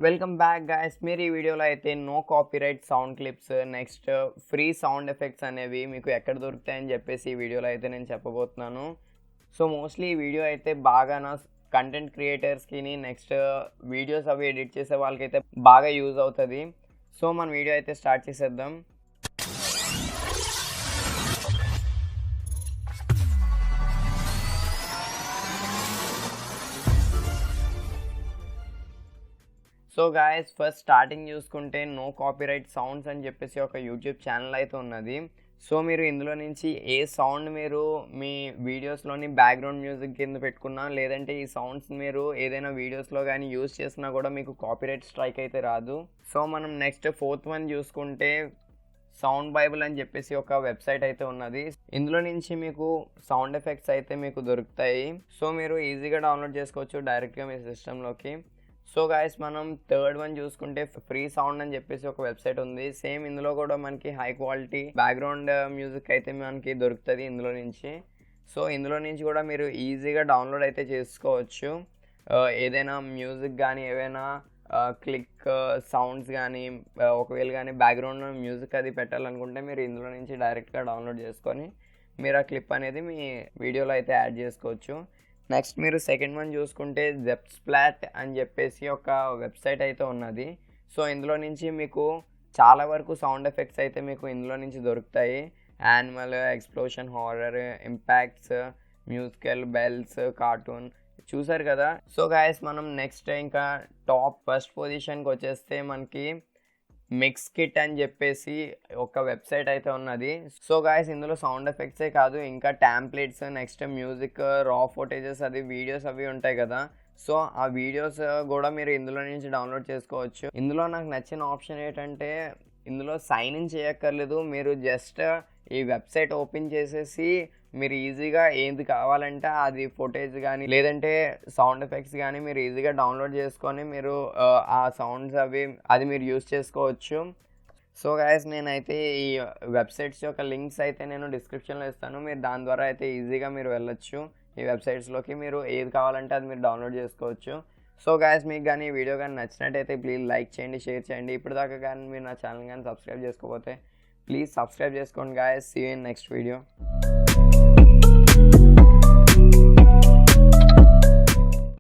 Welcome back guys. మీరు ఈ వీడియోలో అయితే no copyright sound clips, next free sound effects అనేవి మీకు ఎక్కడ దొరుకుతాయని చెప్పేసి ఈ వీడియోలో అయితే నేను చెప్పబోతున్నాను. సో మోస్ట్లీ ఈ వీడియో అయితే బాగా నా కంటెంట్ క్రియేటర్స్కి, నెక్స్ట్ వీడియోస్ అవి ఎడిట్ చేసే వాళ్ళకైతే బాగా యూజ్ అవుతుంది. సో మన వీడియో అయితే స్టార్ట్ చేసేద్దాం. సో గాయస్, ఫస్ట్ స్టార్టింగ్ చూసుకుంటే నో కాపీరైట్ సౌండ్స్ అని చెప్పేసి ఒక యూట్యూబ్ ఛానల్ అయితే ఉన్నది. సో మీరు ఇందులో నుంచి ఏ సౌండ్ మీరు మీ వీడియోస్లోని బ్యాక్గ్రౌండ్ మ్యూజిక్ కింద పెట్టుకున్నా, లేదంటే ఈ సౌండ్స్ మీరు ఏదైనా వీడియోస్లో కానీ యూజ్ చేసినా కూడా మీకు కాపీరైట్ స్ట్రైక్ అయితే రాదు. సో మనం నెక్స్ట్ ఫోర్త్ వన్ చూసుకుంటే సౌండ్ బైబుల్ అని చెప్పేసి ఒక వెబ్సైట్ అయితే ఉన్నది. ఇందులో నుంచి మీకు సౌండ్ ఎఫెక్ట్స్ అయితే మీకు దొరుకుతాయి. సో మీరు ఈజీగా డౌన్లోడ్ చేసుకోవచ్చు డైరెక్ట్గా మీ సిస్టంలోకి. సో గాయస్, మనం థర్డ్ వన్ చూసుకుంటే ఫ్రీ సౌండ్ అని చెప్పేసి ఒక వెబ్సైట్ ఉంది. సేమ్ ఇందులో కూడా మనకి హై క్వాలిటీ బ్యాక్గ్రౌండ్ మ్యూజిక్ అయితే మనకి దొరుకుతుంది ఇందులో నుంచి. సో ఇందులో నుంచి కూడా మీరు ఈజీగా డౌన్లోడ్ అయితే చేసుకోవచ్చు. ఏదైనా మ్యూజిక్ కానీ, ఏవైనా క్లిక్ సౌండ్స్ కానీ, ఒకవేళ కానీ బ్యాక్గ్రౌండ్ మ్యూజిక్ అది పెట్టాలనుకుంటే మీరు ఇందులో నుంచి డైరెక్ట్గా డౌన్లోడ్ చేసుకొని మీరు ఆ క్లిప్ అనేది మీ వీడియోలో అయితే యాడ్ చేసుకోవచ్చు. నెక్స్ట్ మీరు సెకండ్ వన్ చూసుకుంటే జెప్స్ప్లాట్ అని చెప్పేసి ఒక వెబ్సైట్ అయితే ఉన్నది. సో ఇందులో నుంచి మీకు చాలా వరకు సౌండ్ ఎఫెక్ట్స్ అయితే మీకు ఇందులో నుంచి దొరుకుతాయి. Animal, explosion, horror, impacts, musical, bells, cartoon చూసారు కదా. సో గాయస్, మనం నెక్స్ట్ ఇంకా టాప్ ఫస్ట్ పొజిషన్కి వచ్చేస్తే మనకి మిక్స్ కిట్ అని చెప్పేసి ఒక వెబ్సైట్ అయితే ఉన్నది. సో గాయస్, ఇందులో సౌండ్ ఎఫెక్ట్సే కాదు, ఇంకా టెంప్లెట్స్, నెక్స్ట్ మ్యూజిక్, రా ఫుటేజెస్, అది వీడియోస్ అవి ఉంటాయి కదా. సో ఆ వీడియోస్ కూడా మీరు ఇందులో నుంచి డౌన్లోడ్ చేసుకోవచ్చు. ఇందులో నాకు నచ్చిన ఆప్షన్ ఏంటంటే ఇందులో సైన్ ఇన్ చేయక్కర్లేదు. మీరు జస్ట్ ఈ వెబ్సైట్ ఓపెన్ చేసేసి మీరు ఈజీగా ఏది కావాలంటే అది ఫుటేజ్ కానీ, లేదంటే సౌండ్ ఎఫెక్ట్స్ కానీ మీరు ఈజీగా డౌన్లోడ్ చేసుకొని మీరు ఆ సౌండ్స్ అది మీరు యూజ్ చేసుకోవచ్చు. సో గైస్, నేనైతే ఈ వెబ్సైట్స్ యొక్క లింక్స్ అయితే నేను డిస్క్రిప్షన్లో ఇస్తాను. మీరు దాని ద్వారా అయితే ఈజీగా మీరు వెళ్ళొచ్చు. ఈ వెబ్సైట్స్లోకి మీరు ఏది కావాలంటే అది మీరు డౌన్లోడ్ చేసుకోవచ్చు. సో గైస్, మీకు కానీ ఈ వీడియో కానీ నచ్చినట్టయితే ప్లీజ్ లైక్ చేయండి, షేర్ చేయండి. ఇప్పటిదాకా కానీ మీరు నా ఛానల్ కానీ సబ్స్క్రైబ్ చేసుకోకపోతే ప్లీజ్ సబ్స్క్రైబ్ చేసుకోండి guys. See you in next video.